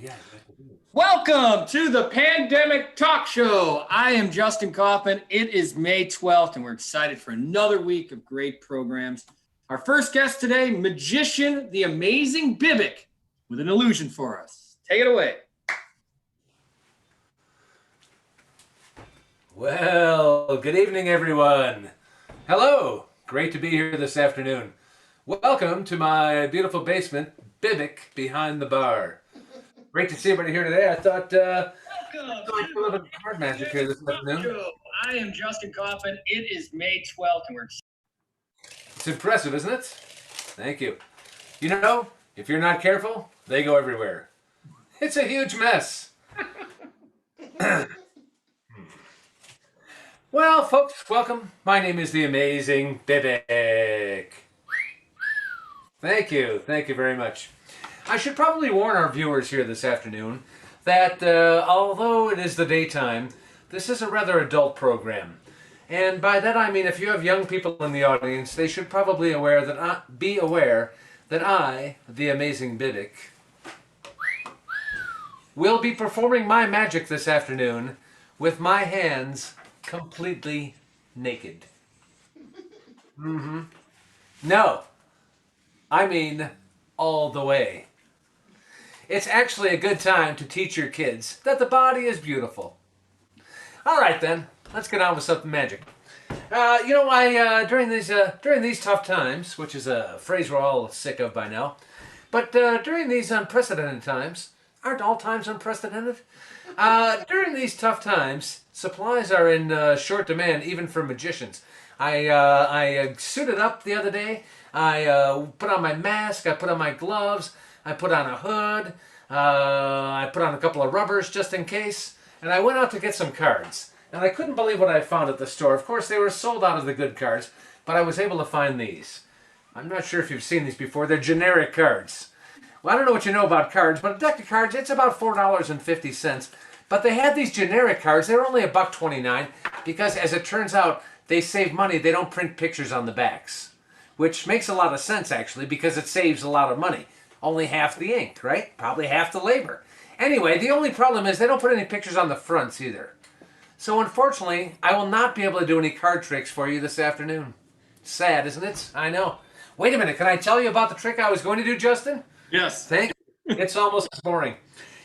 Yeah. Welcome to the Pandemic Talk Show. I am Justin Kaufman. It is May 12th, and we're excited for another week of great programs. Our first guest today, magician, the amazing Bibik, with an illusion for us. Take it away. Well, good evening, everyone. Hello. Great to be here this afternoon. Welcome to my beautiful basement, Bibik behind the bar. Great to see everybody here today. I thought Welcome a little bit of card magic here this afternoon. I am Justin Kaufman. It is May 12th, and we're excited. It's impressive, isn't it? Thank you. You know, if you're not careful, they go everywhere. It's a huge mess. Well, folks, welcome. My name is the amazing Bibik. Thank you. Thank you very much. I should probably warn our viewers here this afternoon that although it is the daytime, this is a rather adult program. And by that I mean if you have young people in the audience, they should probably be aware that I, the amazing Bibik, will be performing my magic this afternoon with my hands completely naked. No, I mean all the way. It's actually a good time to teach your kids that the body is beautiful. All right then, let's get on with something magic. During these tough times, which is a phrase we're all sick of by now, but during these unprecedented times, aren't all times unprecedented? During these tough times, supplies are in short demand, even for magicians. I suited up the other day. I put on my mask. I put on my gloves. I put on a hood. I put on a couple of rubbers just in case. And I went out to get some cards. And I couldn't believe what I found at the store. Of course, they were sold out of the good cards, but I was able to find these. I'm not sure if you've seen these before. They're generic cards. Well, I don't know what you know about cards, but a deck of cards, it's about $4.50. But they had these generic cards. They were only $1.29 because, as it turns out, they save money. They don't print pictures on the backs, which makes a lot of sense, actually, because it saves a lot of money. Only half the ink, right? Probably half the labor. Anyway, the only problem is they don't put any pictures on the fronts either. So, unfortunately, I will not be able to do any card tricks for you this afternoon. Sad, isn't it? I know. Wait a minute. Can I tell you about the trick I was going to do, Justin? Yes. Thank you. It's almost as boring.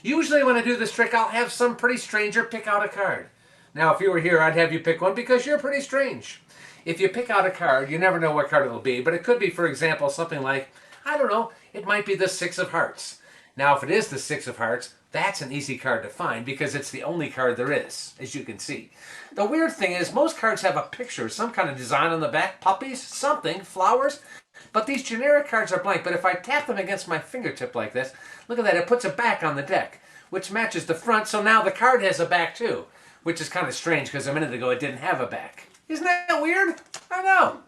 Usually when I do this trick, I'll have some pretty stranger pick out a card. Now, if you were here, I'd have you pick one because you're pretty strange. If you pick out a card, you never know what card it'll be, but it could be, for example, something like, I don't know, it might be the Six of Hearts. Now, if it is the Six of Hearts, that's an easy card to find because it's the only card there is, as you can see. The weird thing is most cards have a picture, some kind of design on the back, puppies, something, flowers. But these generic cards are blank, but if I tap them against my fingertip like this, look at that, it puts a back on the deck, which matches the front, so now the card has a back too, which is kind of strange because a minute ago it didn't have a back. Isn't that weird? I know.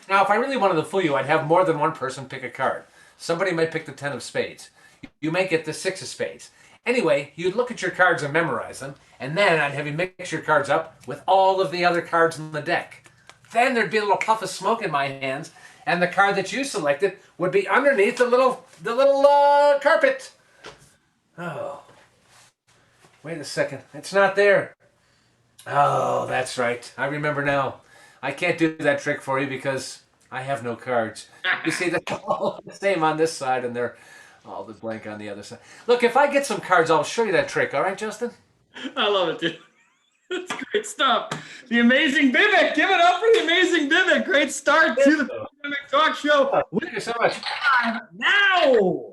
Now, if I really wanted to fool you, I'd have more than one person pick a card. Somebody might pick the 10 of spades. You might get the 6 of spades. Anyway, you'd look at your cards and memorize them, and then I'd have you mix your cards up with all of the other cards in the deck. Then there'd be a little puff of smoke in my hands, and the card that you selected would be underneath the little carpet. Oh, wait a second. It's not there. Oh, that's right. I remember now. I can't do that trick for you because I have no cards. You see, they're all the same on this side, and they're all the blank on the other side. Look, if I get some cards, I'll show you that trick. All right, Justin? I love it, dude. That's great stuff. The amazing Bibik. Give it up for the amazing Bibik. Great start to the Pandemic Talk Show. Oh, thank you so much. Now.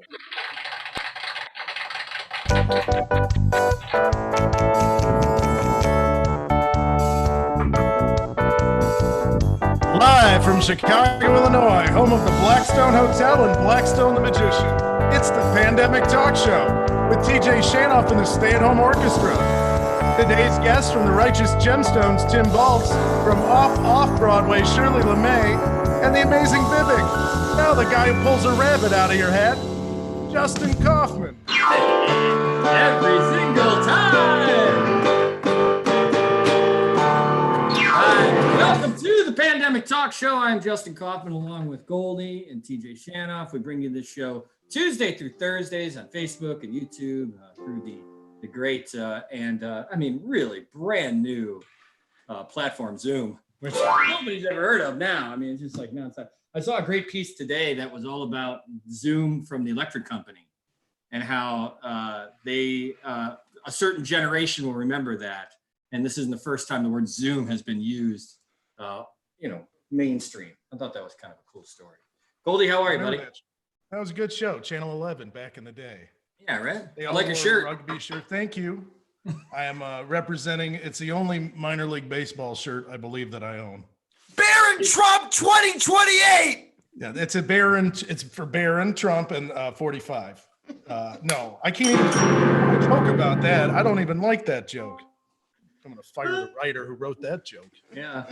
Live from Chicago, Illinois, home of the Blackstone Hotel and Blackstone the Magician. It's the Pandemic Talk Show with TJ Shanoff and the Stay-at-Home Orchestra. Today's guests from the Righteous Gemstones, Tim Baltz, from Off-Broadway, Shirley Lamé, and the amazing Bibik. Now the guy who pulls a rabbit out of your hat, Justin Kaufman. Every single time. Welcome to the Pandemic Talk Show. I'm Justin Kaufman along with Goldie and TJ Shanoff. We bring you this show Tuesday through Thursdays on Facebook and YouTube through the great really brand new platform Zoom, which nobody's ever heard of now. I mean, it's just like nonstop. I saw a great piece today that was all about Zoom from the electric company and how a certain generation will remember that. And this isn't the first time the word Zoom has been used, mainstream. I thought that was kind of a cool story. Goldie, how are you, buddy? That was a good show. Channel 11 back in the day. Yeah, right. I like your shirt. Rugby shirt. Thank you. I am representing. It's the only minor league baseball shirt I believe that I own. Barron Trump 2028. Yeah, it's a Barron. It's for Barron Trump and 45. No, I can't even joke about that. I don't even like that joke. I'm going to fire the writer who wrote that joke. Yeah.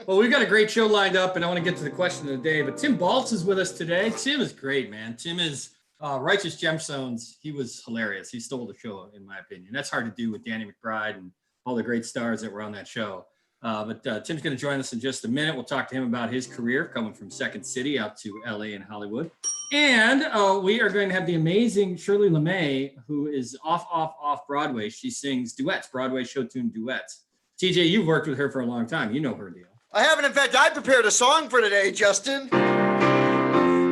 Well, we've got a great show lined up, and I want to get to the question of the day. But Tim Baltz is with us today. Tim is great, man. Tim is Righteous Gemstones. He was hilarious. He stole the show, in my opinion. That's hard to do with Danny McBride and all the great stars that were on that show. But Tim's going to join us in just a minute. We'll talk to him about his career coming from Second City out to LA and Hollywood. And we are going to have the amazing Shirley Lamé, who is off Broadway. She sings duets, Broadway show tune duets. TJ, you've worked with her for a long time. You know her deal. I haven't. In fact, I prepared a song for today, Justin.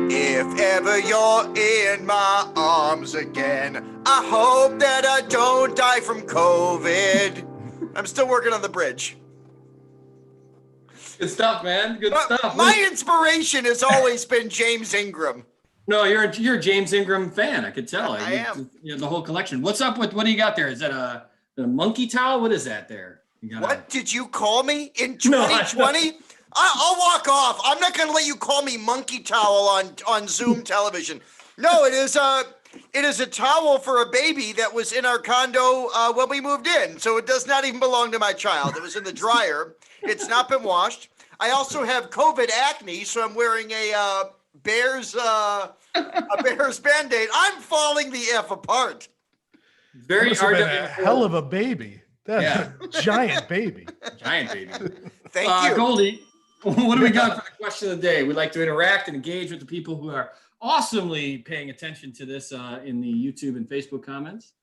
If ever you're in my arms again, I hope that I don't die from COVID. I'm still working on the bridge. Good stuff, man. Good stuff. My inspiration has always been James Ingram. No, you're a James Ingram fan. I could tell. I am. The whole collection. What's up with what do you got there? Is that a monkey towel? What is that there? What did you call me in 2020? No, I'll walk off. I'm not going to let you call me monkey towel on Zoom television. No, it is a towel for a baby that was in our condo when we moved in. So it does not even belong to my child. It was in the dryer. It's not been washed. I also have COVID acne, so I'm wearing a Bears Band-Aid. I'm falling the F apart. Very hard. A hell of a baby. That's a giant baby. Giant baby. Thank you. Goldie, what do we got for the question of the day? We'd like to interact and engage with the people who are awesomely paying attention to this in the YouTube and Facebook comments.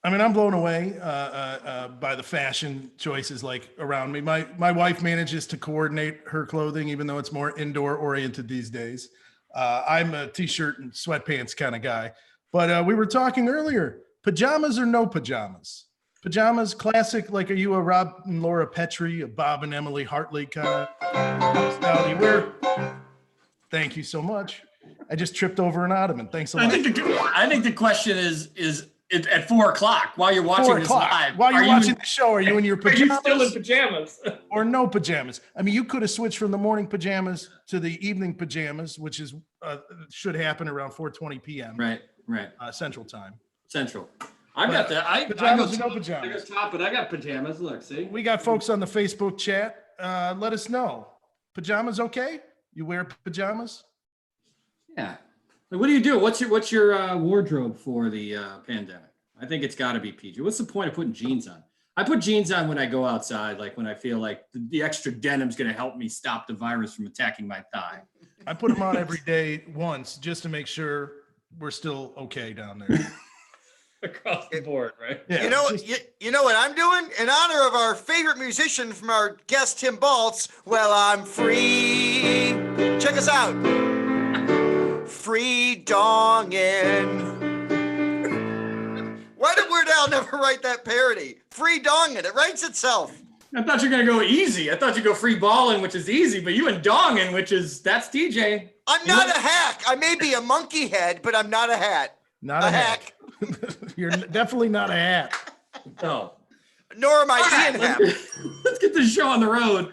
I mean, I'm blown away by the fashion choices like around me. My wife manages to coordinate her clothing, even though it's more indoor oriented these days. I'm a t-shirt and sweatpants kind of guy. But we were talking earlier, pajamas or no pajamas? Pajamas, classic, like are you a Rob and Laura Petrie, a Bob and Emily Hartley kind of style you wear? Thank you so much. I just tripped over an ottoman. Thanks a lot. I think the question is at 4:00 while you're watching this live. While you're watching the show, are you in your pajamas? Are you still in pajamas? Or no pajamas? I mean, you could have switched from the morning pajamas to the evening pajamas, which is should happen around 4:20 p.m. Right. Central time. Central. I got that. Pajamas or no pajamas? I got top, but I got pajamas. Look, see. We got folks on the Facebook chat. Let us know. Pajamas okay? You wear pajamas? Yeah. What do you do? What's your wardrobe for the pandemic? I think it's got to be PG. What's the point of putting jeans on? I put jeans on when I go outside, like when I feel like the extra denim's going to help me stop the virus from attacking my thigh. I put them on every day once just to make sure we're still okay down there. Across the board, right? Yeah. You know what I'm doing? In honor of our favorite musician from our guest, Tim Baltz, well, I'm free. Check us out. Free dongin'. Why did Weird Al never write that parody? Free dongin'. It writes itself. I thought you were going to go easy. I thought you'd go free balling, which is easy, but you and dongin', that's DJ. I'm not a hack. I may be a monkey head, but I'm not a hat. Not a hack. You're definitely not a hat. No. Nor am I Ian Happ. Let's get this show on the road.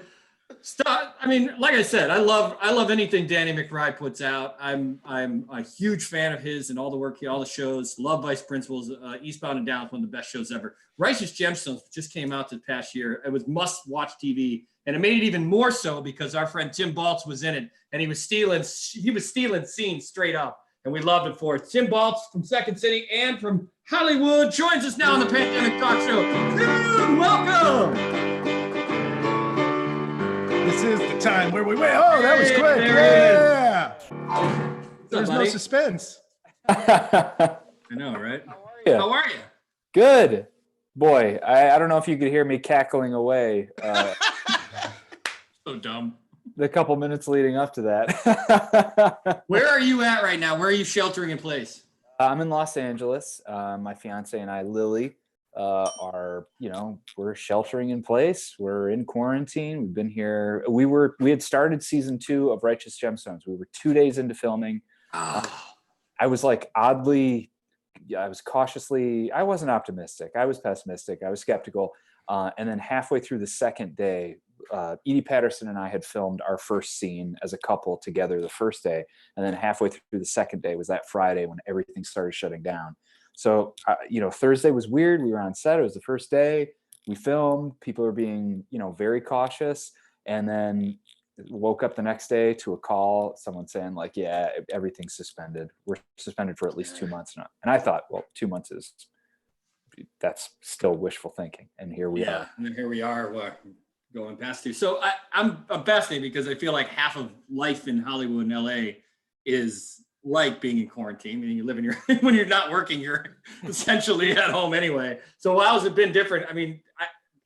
Stop. I mean, like I said, I love anything Danny McBride puts out. I'm a huge fan of his and all the work, all the shows. Love Vice Principals. Eastbound and Down is one of the best shows ever. Righteous Gemstones just came out this past year. It was must-watch TV, and it made it even more so because our friend Tim Baltz was in it, and he was stealing scenes straight up. And we loved it for it. Tim Baltz from Second City and from Hollywood joins us now on the Pandemic Talk Show. Tim, welcome. This is the time where we wait. Oh, that was quick. Yeah. There's no suspense. I know, right? How are you? Good. Boy, I don't know if you could hear me cackling away So dumb. the couple minutes leading up to that. Where are you at right now? Where are you sheltering in place? I'm in Los Angeles. My fiance and I, Lily, we're sheltering in place. We're in quarantine. We've been here. We had started season 2 of Righteous Gemstones. We were 2 days into filming. I was like I wasn't optimistic. I was pessimistic. I was skeptical. And then halfway through the second day, Edie Patterson and I had filmed our first scene as a couple together the first day. And then halfway through the second day was that Friday when everything started shutting down. So, Thursday was weird. We were on set. It was the first day. We filmed. People were being, very cautious. And then woke up the next day to a call, someone saying like, yeah, everything's suspended. We're suspended for at least 2 months now. And I thought, well, 2 months that's still wishful thinking. And here we are. And then here we are going past 2. So I'm fascinated because I feel like half of life in Hollywood and LA is like being in quarantine. I mean, you live in when you're not working, you're essentially at home anyway. So how has it been different? I mean,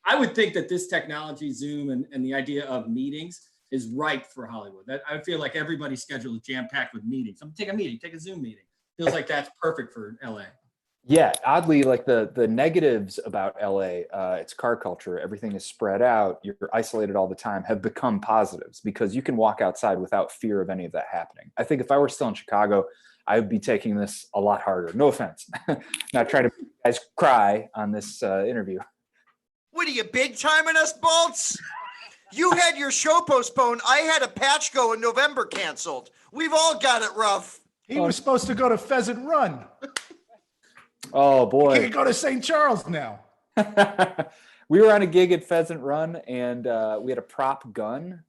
I would think that this technology, Zoom and the idea of meetings is right for Hollywood. That I feel like everybody's schedule is jam-packed with meetings. Take a Zoom meeting. Feels like that's perfect for LA. Yeah, oddly, like the negatives about LA, it's car culture. Everything is spread out. You're isolated all the time. Have become positives because you can walk outside without fear of any of that happening. I think if I were still in Chicago, I would be taking this a lot harder. No offense, not trying to make you guys cry on this interview. What are you, big timing us, Baltz? You had your show postponed. I had a patch go in November canceled. We've all got it rough. He was supposed to go to Pheasant Run. Oh boy. He can't go to St. Charles now. We were on a gig at Pheasant Run and we had a prop gun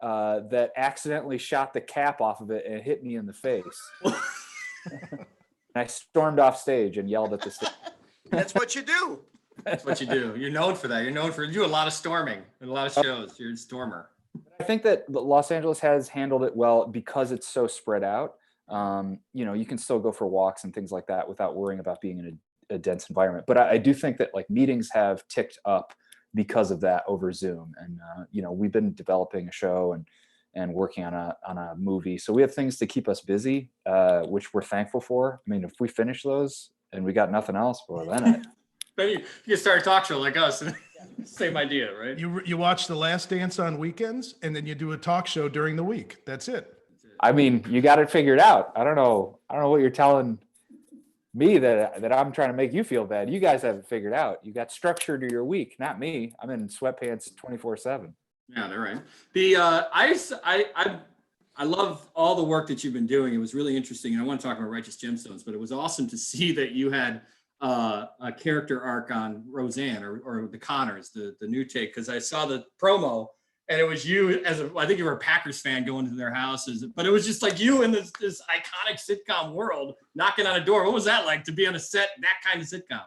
that accidentally shot the cap off of it and hit me in the face. And I stormed off stage and yelled at the stage. That's what you do. That's what you do. You're known for that. You do a lot of storming and a lot of shows. You're a stormer. I think that Los Angeles has handled it well because it's so spread out. You can still go for walks and things like that without worrying about being in a dense environment. But I do think that like meetings have ticked up because of that over Zoom. And we've been developing a show and working on a movie. So we have things to keep us busy, which we're thankful for. I mean, if we finish those and we got nothing else, well, then you can start a talk show like us. Same idea, right? You watch The Last Dance on weekends, and then you do a talk show during the week. That's it. I mean, you got it figured out. I don't know what you're telling me that I'm trying to make you feel bad. You guys have it figured out. You got structure to your week, not me. I'm in sweatpants 24/7. Yeah, they're right. I love all the work that you've been doing. It was really interesting. And I want to talk about Righteous Gemstones, but it was awesome to see that you had a character arc on Roseanne or the Connors, the new take, because I saw the promo and it was you I think you were a Packers fan going to their houses, but it was just like you in this iconic sitcom world knocking on a door. What was that like to be on a set, that kind of sitcom?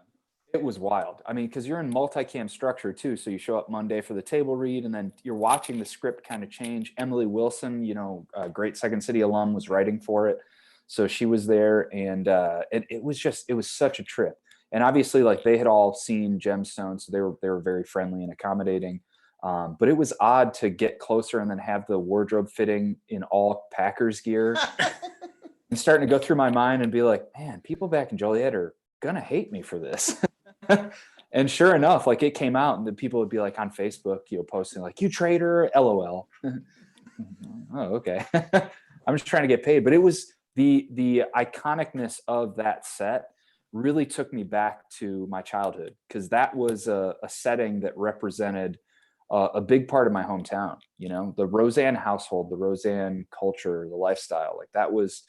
It was wild. I mean, because you're in multicam structure too. So you show up Monday for the table read and then you're watching the script kind of change. Emily Wilson, a great Second City alum, was writing for it. So she was there and it was such a trip. And obviously, like, they had all seen Gemstones, so they were very friendly and accommodating. But it was odd to get closer and then have the wardrobe fitting in all Packers gear. And starting to go through my mind and be like, man, people back in Joliet are gonna hate me for this. And sure enough, like, it came out, and the people would be like on Facebook, posting like, "You traitor, LOL." Oh, okay. I'm just trying to get paid. But it was the iconicness of that set really took me back to my childhood, because that was a setting that represented a big part of my hometown. The Roseanne household, the Roseanne culture, the lifestyle, like that was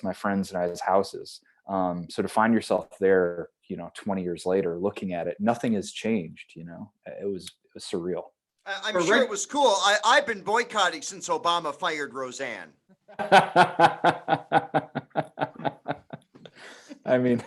my friends and I's houses. So to find yourself there, 20 years later, looking at it, nothing has changed. It was surreal. I'm sure it was cool. I've been boycotting since Obama fired Roseanne. I mean,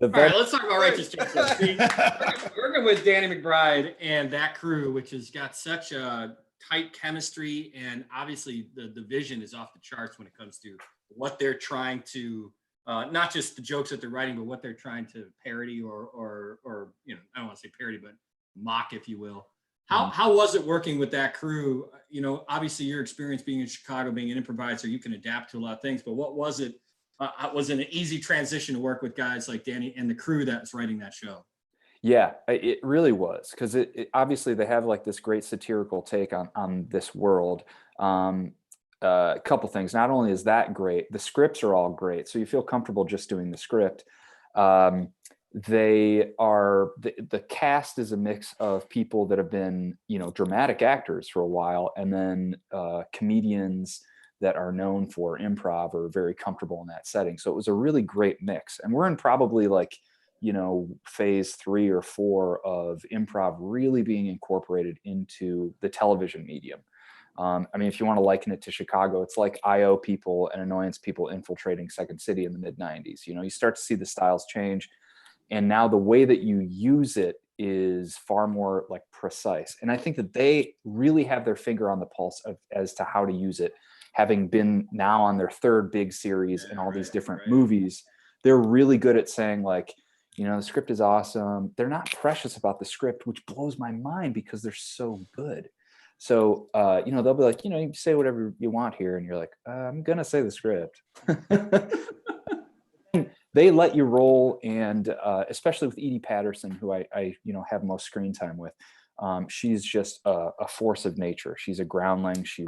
all right, let's talk about Righteous Gemstones. Working with Danny McBride and that crew, which has got such a tight chemistry, and obviously the vision is off the charts when it comes to what they're trying to, not just the jokes that they're writing, but what they're trying to parody or I don't want to say parody, but mock, if you will. How was it working with that crew? Obviously your experience being in Chicago, being an improviser, you can adapt to a lot of things, but what was it? Was it an easy transition to work with guys like Danny and the crew that's writing that show? Yeah, it really was, because it obviously they have like this great satirical take on this world. A couple things. Not only is that great, the scripts are all great, so you feel comfortable just doing the script. They are the cast is a mix of people that have been dramatic actors for a while, and then comedians that are known for improv or very comfortable in that setting. So it was a really great mix, and we're in probably like phase 3 or 4 of improv really being incorporated into the television medium. I mean, if you want to liken it to Chicago, it's like IO people and annoyance people infiltrating Second City in the mid 90s. You start to see the styles change, and now the way that you use it is far more like precise. And I think that they really have their finger on the pulse as to how to use it, having been now on their 3rd big series and all these different movies. They're really good at saying like, the script is awesome. They're not precious about the script, which blows my mind because they're so good. So, they'll be like, you say whatever you want here. And you're like, I'm going to say the script. They let you roll. And especially with Edie Patterson, who I have most screen time with, she's just a force of nature. She's a groundling. She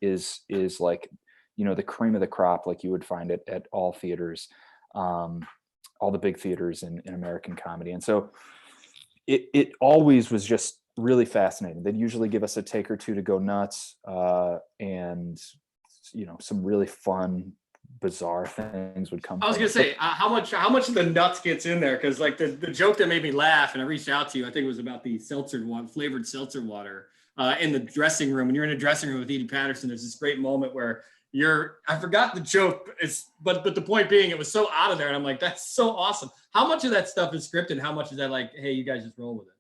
is like, the cream of the crop, like you would find it at all theaters, all the big theaters in American comedy. And so it always was just really fascinating. They'd usually give us a take or two to go nuts, and some really fun, bizarre things would come. I was gonna say, how much of the nuts gets in there? Because like the joke that made me laugh, and I reached out to you, I think it was about the flavored seltzer water in the dressing room. When you're in a dressing room with Edie Patterson, there's this great moment where I forgot the joke, but the point being, it was so out of there, and I'm like, that's so awesome. How much of that stuff is scripted? How much is that like, hey, you guys just roll with it?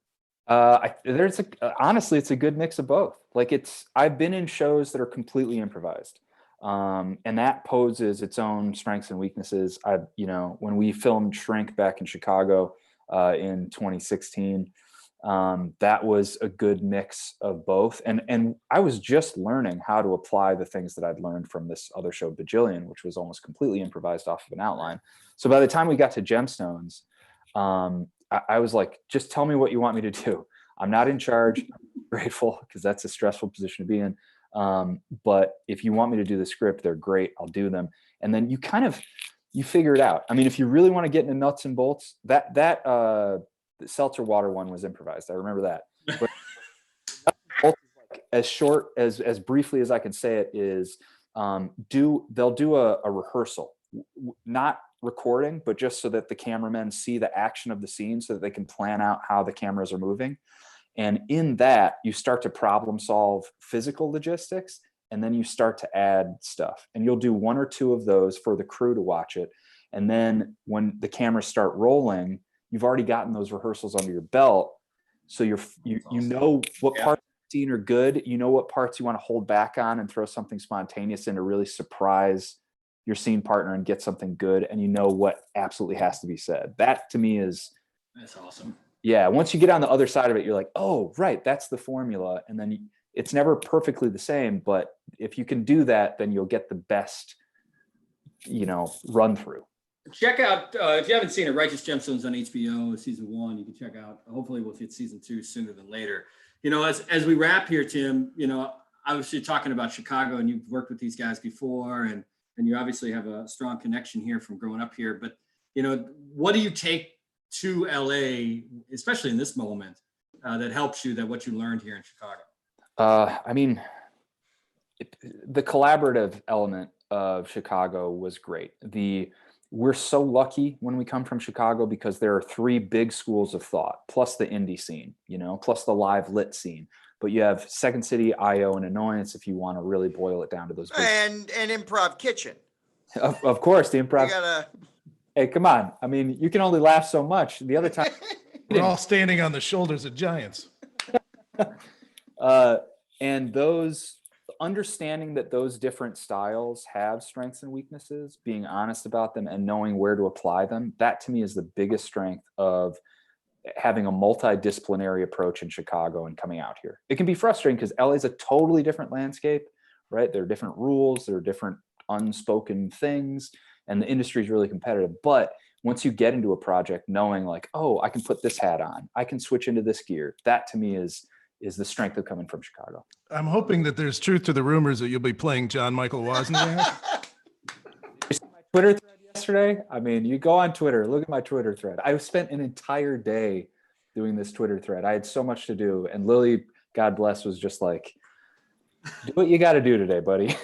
Honestly, it's a good mix of both. Like I've been in shows that are completely improvised, and that poses its own strengths and weaknesses. When we filmed Shrink back in Chicago in 2016, that was a good mix of both. And I was just learning how to apply the things that I'd learned from this other show, Bajillion, which was almost completely improvised off of an outline. So by the time we got to Gemstones, I was like, just tell me what you want me to do. I'm not in charge. I'm grateful, because that's a stressful position to be in. But if you want me to do the script, they're great. I'll do them. And then you figure it out. I mean, if you really want to get into nuts and bolts, the seltzer water one was improvised. I remember that. But as short as briefly as I can say it is, they'll do a rehearsal, not recording, but just so that the cameramen see the action of the scene, so that they can plan out how the cameras are moving. And in that, you start to problem solve physical logistics, and then you start to add stuff. And you'll do 1 or 2 of those for the crew to watch it. And then when the cameras start rolling, you've already gotten those rehearsals under your belt. So you know what parts of the scene are good. You know what parts you want to hold back on and throw something spontaneous in to really surprise your scene partner and get something good. And you know what absolutely has to be said. That to me that's awesome. Yeah. Once you get on the other side of it, you're like, oh, right, that's the formula. And then it's never perfectly the same, but if you can do that, then you'll get the best, run through. Check out, if you haven't seen it, Righteous Gemstones on HBO, season 1, you can check out. Hopefully we'll get season 2 sooner than later. As we wrap here, Tim, obviously talking about Chicago, and you've worked with these guys before, and you obviously have a strong connection here from growing up here. But, what do you take to LA, especially in this moment, that helps you, what you learned here in Chicago? I mean, the collaborative element of Chicago was great. We're so lucky when we come from Chicago, because there are 3 big schools of thought, plus the indie scene, plus the live lit scene. But you have Second City, IO, and Annoyance, if you want to really boil it down to those. And Improv Kitchen. Of course, the improv. Hey, come on. I mean, you can only laugh so much. The other time. We're all standing on the shoulders of giants. And those, understanding that those different styles have strengths and weaknesses, being honest about them and knowing where to apply them, that to me is the biggest strength of having a multidisciplinary approach in Chicago and coming out here. It can be frustrating because LA is a totally different landscape, right? There are different rules, there are different unspoken things, and the industry is really competitive. But once you get into a project knowing like, oh, I can put this hat on, I can switch into this gear, that to me is the strength of coming from Chicago. I'm hoping that there's truth to the rumors that you'll be playing John Michael Wozniak. Twitter thread yesterday. I mean, you go on Twitter, look at my Twitter thread. I spent an entire day doing this Twitter thread. I had so much to do. And Lily, God bless, was just like, do what you got to do today, buddy.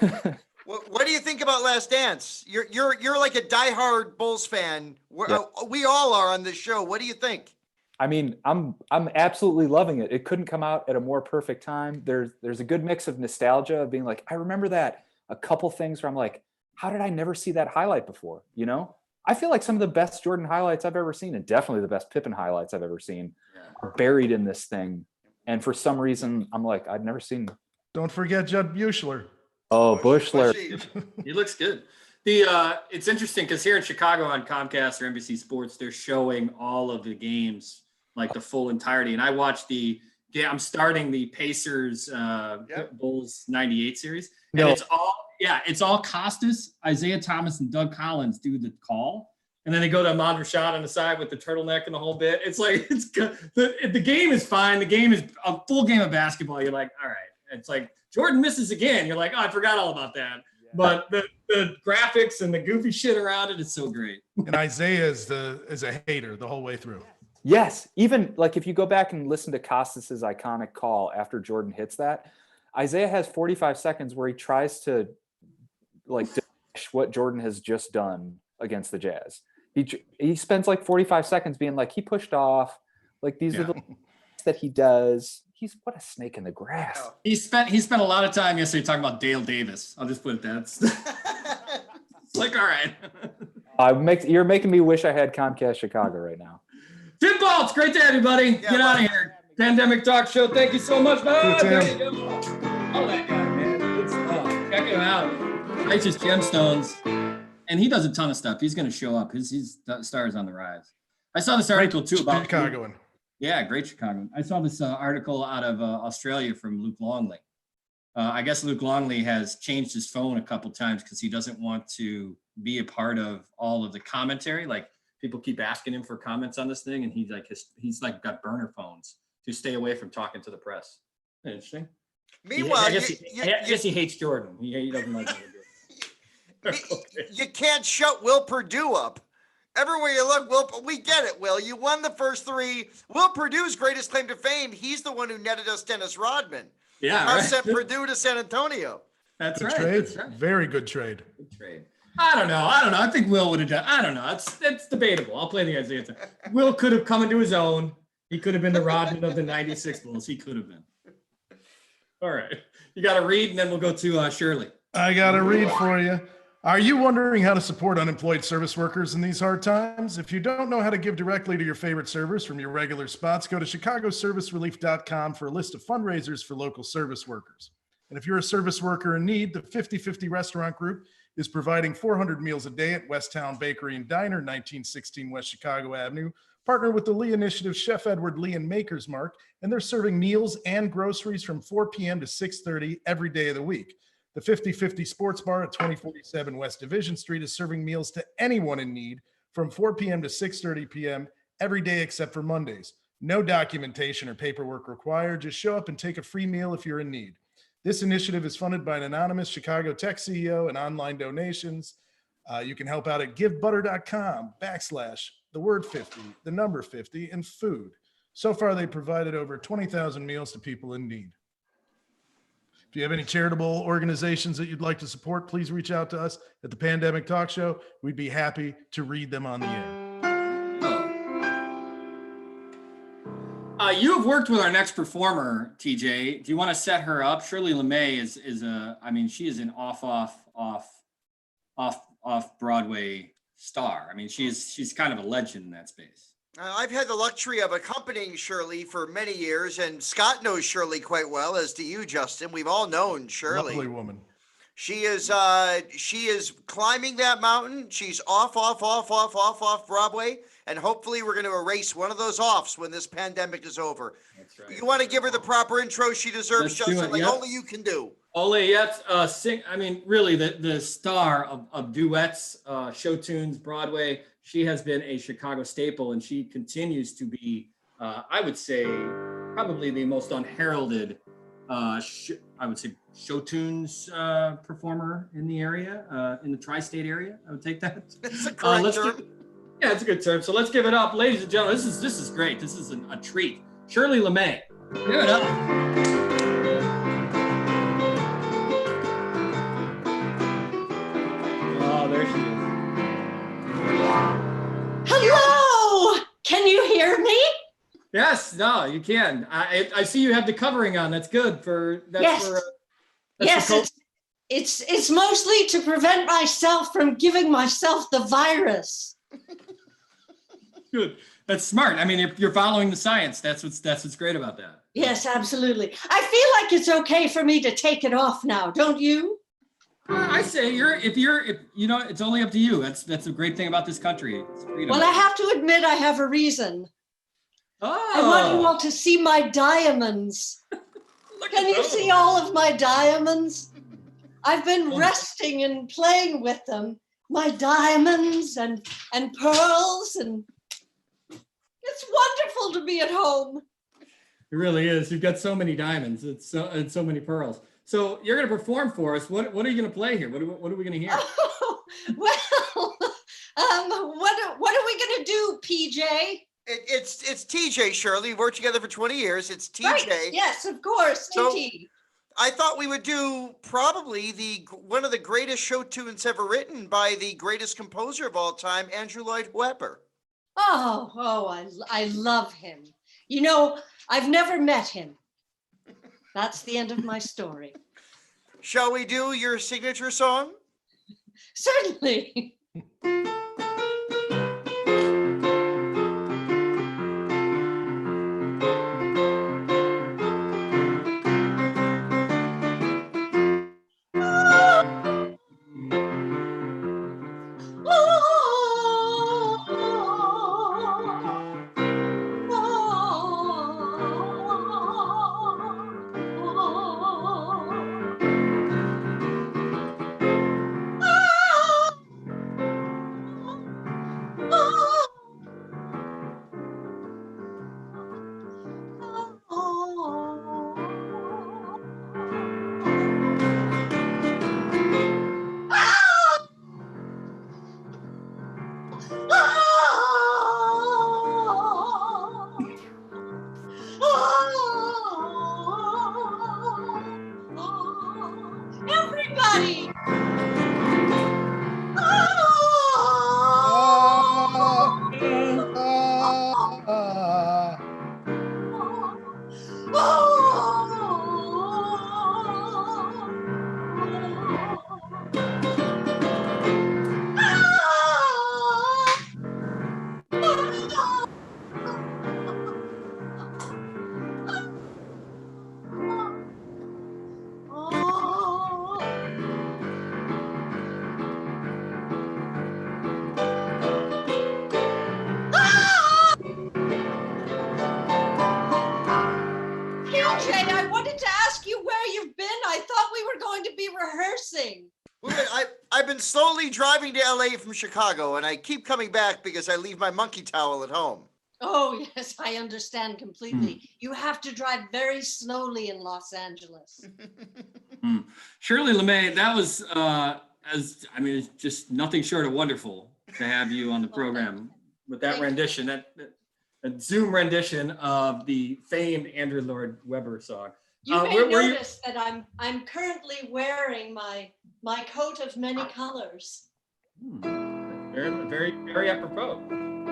What do you think about Last Dance? You're like a diehard Bulls fan. We all are on this show. What do you think? I mean, I'm absolutely loving it. It couldn't come out at a more perfect time. There's a good mix of nostalgia of being like, I remember that. A couple things where I'm like, how did I never see that highlight before? You know, I feel like some of the best Jordan highlights I've ever seen, and definitely the best Pippen highlights I've ever seen, are buried in this thing. And for some reason, I'm like, I'd never seen. Don't forget Judd Buechler. Oh, Buechler. He looks good. It's interesting because here in Chicago on Comcast or NBC Sports, they're showing all of the games, like the full entirety. And I watched I'm starting the Pacers Bulls 98 series. And it's all Costas, Isaiah Thomas, and Doug Collins do the call. And then they go to Ahmad Rashad on the side with the turtleneck and the whole bit. It's like, it's good. The game is fine. The game is a full game of basketball. You're like, all right. It's like Jordan misses again. You're like, oh, I forgot all about that. Yeah. But the graphics and the goofy shit around it is so great. And Isaiah is a hater the whole way through. Yes. Even like if you go back and listen to Costas's iconic call after Jordan hits that, Isaiah has 45 seconds where he tries to like diminish what Jordan has just done against the Jazz. He spends like 45 seconds being like, he pushed off. Like these are the things that he does. He's what a snake in the grass. He spent a lot of time yesterday talking about Dale Davis. I'll just put it that. It's like, all right. You're making me wish I had Comcast Chicago right now. Tim Baltz, great to have you, buddy. Get out of here. Pandemic Talk Show. Thank you so much, man. There you go. Oh, that guy, man. Good stuff. Check him out. Righteous Gemstones. And he does a ton of stuff. He's going to show up. His star is on the rise. I saw this article, too, about Chicagoan. Yeah, great Chicago. I saw this article out of Australia from Luke Longley. I guess Luke Longley has changed his phone a couple times because he doesn't want to be a part of all of the commentary. Like people keep asking him for comments on this thing, and he's like got burner phones to stay away from talking to the press. Interesting. Meanwhile, I guess he hates Jordan. He doesn't like it. You can't shut Will Purdue up. Everywhere you look, Will, we get it, Will. You won the first three. Will Purdue's greatest claim to fame, he's the one who netted us Dennis Rodman. Yeah, right. Sent Purdue to San Antonio. That's right. Very good trade. Good trade. I don't know. I think Will would have done. I don't know. It's debatable. I'll play the Isaiah. Will could have come into his own. He could have been the Rodman of the 96 Bulls. He could have been. All right. You got to read, and then we'll go to Shirley. I got to read for you. Are you wondering how to support unemployed service workers in these hard times? If you don't know how to give directly to your favorite servers from your regular spots, go to chicagoservicerelief.com for a list of fundraisers for local service workers. And if you're a service worker in need, the 50/50 Restaurant Group is providing 400 meals a day at Westtown Bakery and Diner, 1916 West Chicago Avenue. Partner with the Lee Initiative Chef Edward Lee and Maker's Mark, and they're serving meals and groceries from 4 p.m. to 6:30 every day of the week. The 50/50 Sports Bar at 2047 West Division Street is serving meals to anyone in need from 4 p.m. to 6:30 p.m. every day except for Mondays. No documentation or paperwork required. Just show up and take a free meal if you're in need. This initiative is funded by an anonymous Chicago tech CEO and online donations. You can help out at givebutter.com/50, and food. So far, they provided over 20,000 meals to people in need. If you have any charitable organizations that you'd like to support, please reach out to us at the Pandemic Talk Show. We'd be happy to read them on the air. You have worked with our next performer, TJ. Do you want to set her up? Shirley Lamé she is an off Broadway star. I mean, she's kind of a legend in that space. I've had the luxury of accompanying Shirley for many years, and Scott knows Shirley quite well, as do you, Justin. We've all known Shirley. Lovely woman. She is climbing that mountain. She's off Broadway, and hopefully we're going to erase one of those offs when this pandemic is over. That's right. You want to give her the proper intro she deserves, Let's do Justin, it, like yep. only you can do. Ole, yes, really the star of duets, show tunes, Broadway. She has been a Chicago staple, and she continues to be, I would say, probably the most unheralded, show tunes performer in the area, in the tri-state area. I would take that. It's a correct term. Yeah, it's a good term. So let's give it up, ladies and gentlemen. This is great. This is a treat. Shirley Lamé. Give it up. Oh, there she is. Hello! Can you hear me? Yes, no, you can. I see you have the covering on. That's good for. That's Yes. For, Yes, it's mostly to prevent myself from giving myself the virus. Good. That's smart. I mean, if you're following the science, that's what's great about that. Yes, absolutely. I feel like it's okay for me to take it off now, don't you? I say if you know, it's only up to you. That's a great thing about this country. It's freedom. Well, I have to admit I have a reason. Oh, I want you all to see my diamonds. Can you see all of my diamonds? I've been resting and playing with them. My diamonds and pearls, and it's wonderful to be at home. It really is. You've got so many diamonds. It's so many pearls. So you're going to perform for us. What are you going to play here? What are we going to hear? Oh, well, what are we going to do, PJ? It's TJ, Shirley. We've worked together for 20 years. It's TJ. Right. Yes, of course, So- TT. I thought we would do probably one of the greatest show tunes ever written by the greatest composer of all time, Andrew Lloyd Webber. I love him. You know, I've never met him. That's the end of my story. Shall we do your signature song? Certainly. Everybody! PJ, I wanted to ask you where you've been. I thought we were going to be rehearsing. I've been slowly driving to LA from Chicago, and I keep coming back because I leave my monkey towel at home. Oh, yes, I understand completely. You have to drive very slowly in Los Angeles. Shirley Lamé, that was it's just nothing short of wonderful to have you on the program with that rendition, that Zoom rendition of the famed Andrew Lloyd Webber song. You may notice that I'm currently wearing my coat of many colors. Very, very, very apropos.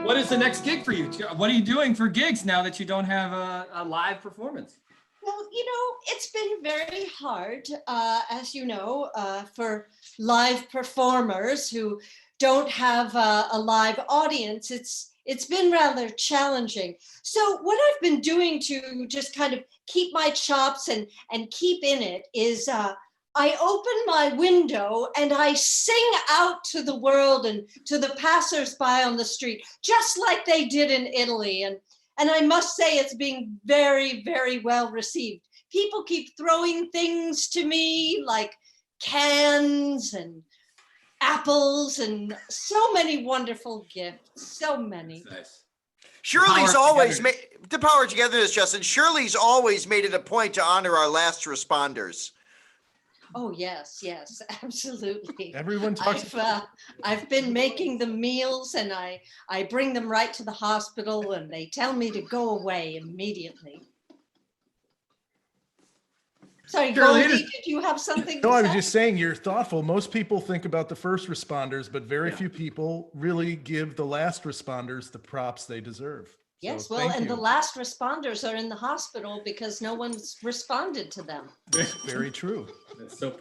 What is the next gig for you? What are you doing for gigs now that you don't have a live performance? Well, you know, it's been very hard, as you know, for live performers who don't have a live audience, it's been rather challenging. So what I've been doing to just kind of keep my chops and keep in it is I open my window and I sing out to the world and to the passersby on the street, just like they did in Italy. And I must say it's being very, very well received. People keep throwing things to me like cans and apples and so many wonderful gifts, so many. Nice. Shirley's always made the power of togetherness, Justin. Shirley's always made it a point to honor our last responders. Oh yes, absolutely. Everyone talks. I've been making the meals and I bring them right to the hospital and they tell me to go away immediately. Sorry, Shirley, Goldie, did you have something to No, I was say? just saying you're thoughtful. Most people think about the first responders, but very few people really give the last responders the props they deserve. Yes, So well, thank and the you. last responders are in the hospital because no one's responded to them. Very true. That's so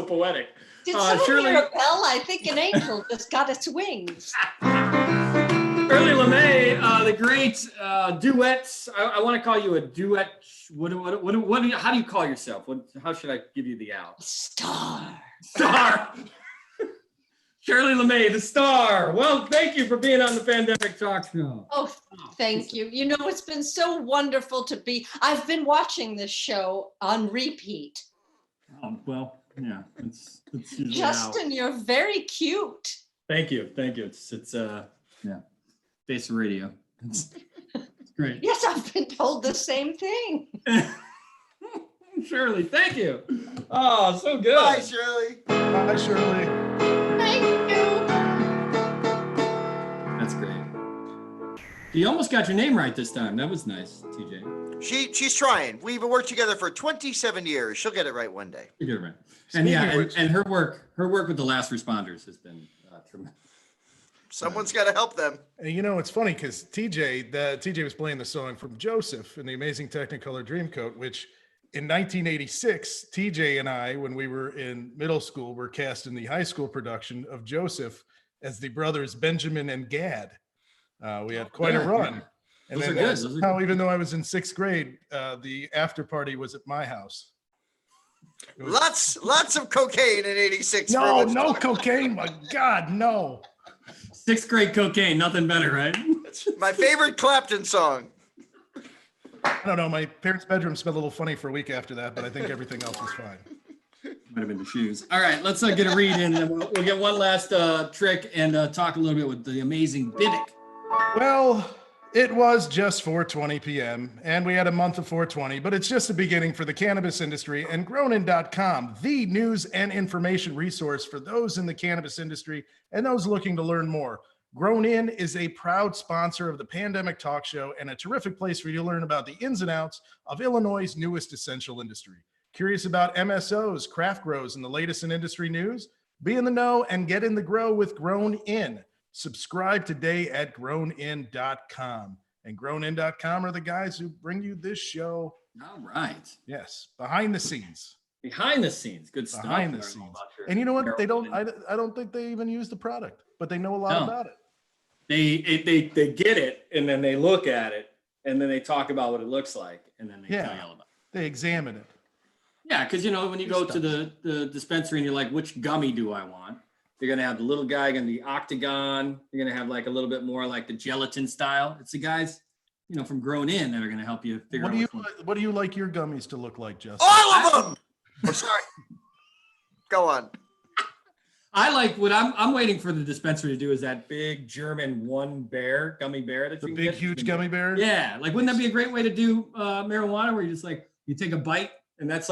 poetic. Did someone Shirley, hear a bell? I think an angel just got its wings. Shirley Lamé, the great duets. I want to call you a duet. How do you call yourself? How should I give you the out? Star. Shirley Lamé, the star. Well, thank you for being on the Pandemic Talk Show. Oh, thank you. You know, it's been so wonderful to be. I've been watching this show on repeat. Well, yeah, it's usually Justin, you're very cute. Thank you. It's Face Radio. It's great. Yes, I've been told the same thing. Shirley, thank you. Oh, so good. Bye, Shirley. Hi, Shirley. Thank you. That's great. You almost got your name right this time. That was nice, TJ. She's trying. We've worked together for 27 years. She'll get it right one day. You did it right. Speaking And of which- and her work with the last responders has been tremendous. Someone's got to help them. And you know, it's funny because TJ was playing the song from Joseph in the Amazing Technicolor Dreamcoat, which in 1986, TJ and I, when we were in middle school, were cast in the high school production of Joseph as the brothers Benjamin and Gad. We had quite a run. And Those are then good. Those are now, good. even though I was in 6th grade, the after party was at my house. It was- Lots of cocaine in 86. no cocaine. My God, no. 6th grade cocaine, nothing better, right? My favorite Clapton song. I don't know. My parents' bedroom smelled a little funny for a week after that, but I think everything else was fine. Might have been the shoes. All right, let's get a read in, and we'll get one last trick and talk a little bit with the amazing Bibik. Well, it was just 4:20 p.m. and we had a month of 420, but it's just the beginning for the cannabis industry, and GrownIn.com, the news and information resource for those in the cannabis industry and those looking to learn more. Grown In is a proud sponsor of the Pandemic Talk Show and a terrific place for you to learn about the ins and outs of Illinois' newest essential industry. Curious about MSOs, craft grows, and the latest in industry news? Be in the know and get in the grow with Grown In. Subscribe today at grownin.com. And grownin.com are the guys who bring you this show. All right. Yes, behind the scenes. Behind the scenes, good stuff. Behind the Learn scenes. about your And you know what? They don't. marijuana. I don't think they even use the product, but they know a lot No. about it. They get it, and then they look at it, and then they talk about what it looks like, and then they tell you all about it. They examine it. Yeah, because when you go to the dispensary and you're like, which gummy do I want? You're gonna have the little guy in the octagon. You're gonna have like a little bit more like the gelatin style. It's the guys, from Grown In that are gonna help you figure out which one. What do you like your gummies to look like, Justin? All of them. Oh, sorry. Go on. I like what I'm waiting for the dispensary to do is that big German gummy bear that The you can big, get. huge gummy bear? Yeah, like wouldn't that be a great way to do marijuana where you just like you take a bite and that's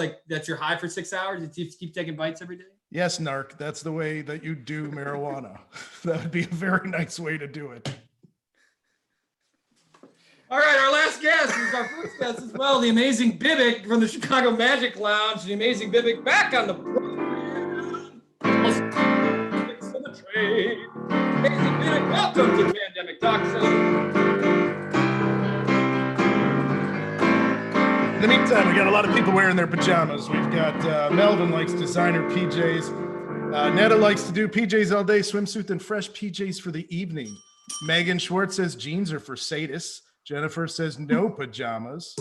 your high for 6 hours. You keep taking bites every day. Yes, Narc, that's the way that you do marijuana. That would be a very nice way to do it. All right, our last guest is our first guest as well, the amazing Bibik from the Chicago Magic Lounge. The amazing Bibik back on the program. Amazing Bibik, welcome to the Pandemic Talk Show. In the meantime, we got a lot of people wearing their pajamas. We've got Melvin likes designer PJs. Netta likes to do PJs all day, swimsuit and fresh PJs for the evening. Megan Schwartz says jeans are for sadists. Jennifer says no pajamas.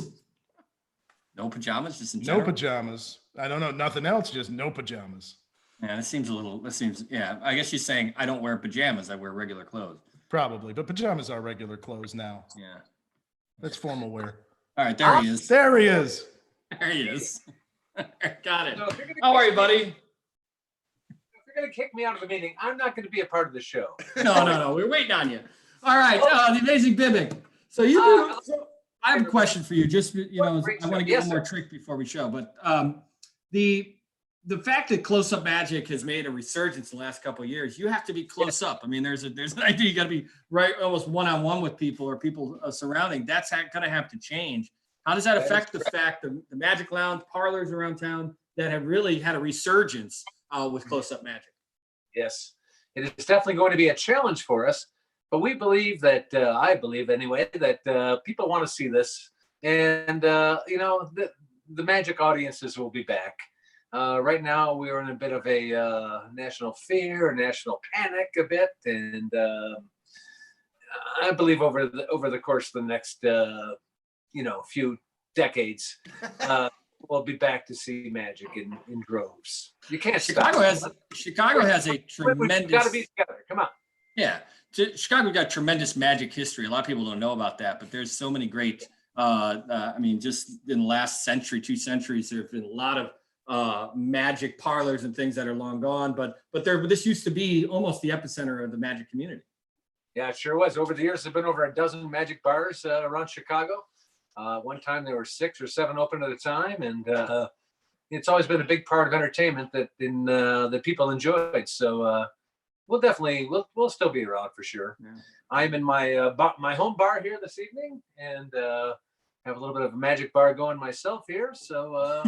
No pajamas, just in No general? pajamas. I don't know, nothing else, just no pajamas. Yeah, yeah. I guess she's saying I don't wear pajamas, I wear regular clothes. Probably, but pajamas are regular clothes now. Yeah. That's formal wear. All right, there he is. There he is. There he is. Got it. So if you're gonna How are you, kick buddy? me- If you're going to kick me out of the meeting, I'm not going to be a part of the show. No. We're waiting on you. All right, the amazing Bibik. So I have a question for you. Just I want to get one more trick before we show. But the fact that close-up magic has made a resurgence in the last couple of years, you have to be close up. I mean, there's an idea you got to be right almost one-on-one with people or people surrounding. That's going to have to change. How does that affect the fact that the Magic Lounge parlors around town that have really had a resurgence with close-up magic? Yes, it is definitely going to be a challenge for us, but we believe that, I believe anyway, that people want to see this. And, the magic audiences will be back. Right now, we are in a bit of a national fear, a national panic a bit. And I believe over the course of the next, few decades, we'll be back to see magic in droves. You can't Chicago has a tremendous. Got to be together. Come on. Yeah, Chicago got tremendous magic history. A lot of people don't know about that, but there's so many great. Just in the last century, 2 centuries, there have been a lot of magic parlors and things that are long gone. But this used to be almost the epicenter of the magic community. Yeah, it sure was. Over the years, there have been over a dozen magic bars around Chicago. One time there were 6 or 7 open at a time, and it's always been a big part of entertainment that people enjoyed. So we'll still be around for sure. Yeah. I'm in my my home bar here this evening, and have a little bit of a magic bar going myself here. So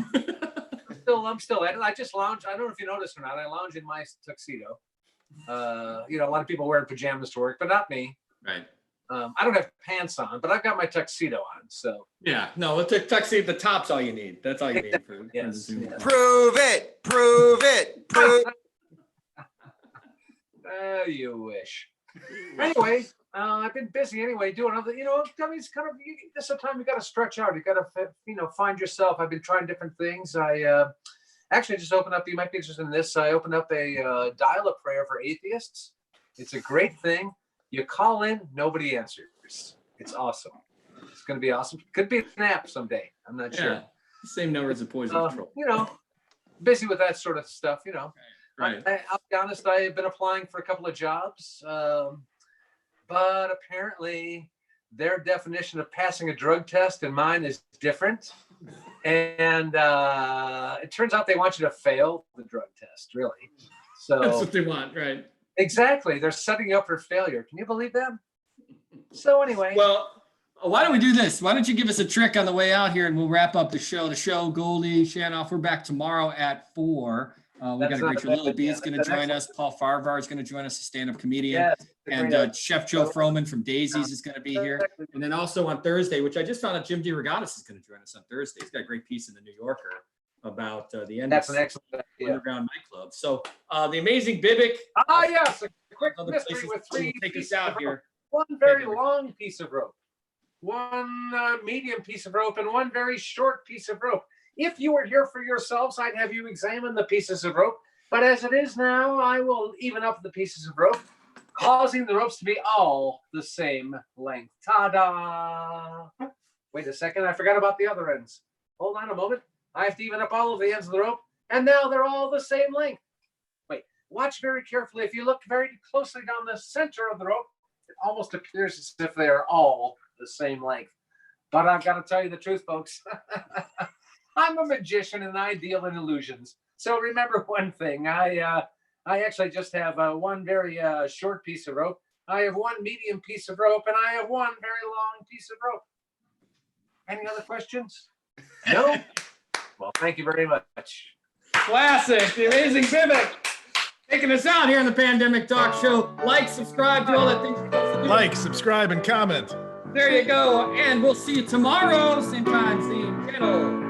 I'm still at it. I just lounge. I don't know if you noticed or not. I lounge in my tuxedo. A lot of people wear pajamas to work, but not me. Right. I don't have pants on, but I've got my tuxedo on. So yeah, no, the tuxedo, the top's all you need. That's all you need for yes. For the Prove it. Prove it. Prove. You wish. Anyway, I've been busy anyway doing other. It's kind of this is the time you got to stretch out. You got to find yourself. I've been trying different things. I actually just opened up. You might be interested in this. I opened up a dial-up prayer for atheists. It's a great thing. You call in, nobody answers. It's awesome. It's going to be awesome. Could be an app someday. I'm not sure. Same number as a poison control. Busy with that sort of stuff. Right. I'll be honest. I have been applying for a couple of jobs, but apparently their definition of passing a drug test and mine is different. And it turns out they want you to fail the drug test. Really. So that's what they want, right? Exactly. They're setting you up for failure. Can you believe that? So anyway. Well, why don't we do this? Why don't you give us a trick on the way out here and we'll wrap up the show. The show, Goldie, Shanoff, we're back tomorrow at 4. We got a great show. Lily B is going to join us. Paul Farvar is going to join us, a stand-up comedian. Yes, and Chef Joe Froman from Daisies is going to be here. And then also on Thursday, which I just found out Jim DeRogatis is going to join us on Thursday. He's got a great piece in the New Yorker about the end That's of an excellent underground nightclub. So the amazing Bibik. Yes, a quick mystery with 3 take us out here. One very long piece of rope, one medium piece of rope, and one very short piece of rope. If you were here for yourselves, I'd have you examine the pieces of rope. But as it is now, I will even up the pieces of rope, causing the ropes to be all the same length. Ta-da! Wait a second, I forgot about the other ends. Hold on a moment. I have to even up all of the ends of the rope, and now they're all the same length. Wait, watch very carefully. If you look very closely down the center of the rope, it almost appears as if they are all the same length. But I've got to tell you the truth, folks. I'm a magician and I deal in illusions. So remember one thing. I actually just have one very short piece of rope. I have one medium piece of rope, and I have one very long piece of rope. Any other questions? No? Well, thank you very much. Classic. The amazing Bibik. Taking us out here on the Pandemic Talk Show. Like, subscribe, do all that things you're supposed to do. Like, subscribe, and comment. There you go. And we'll see you tomorrow. Same time, same channel.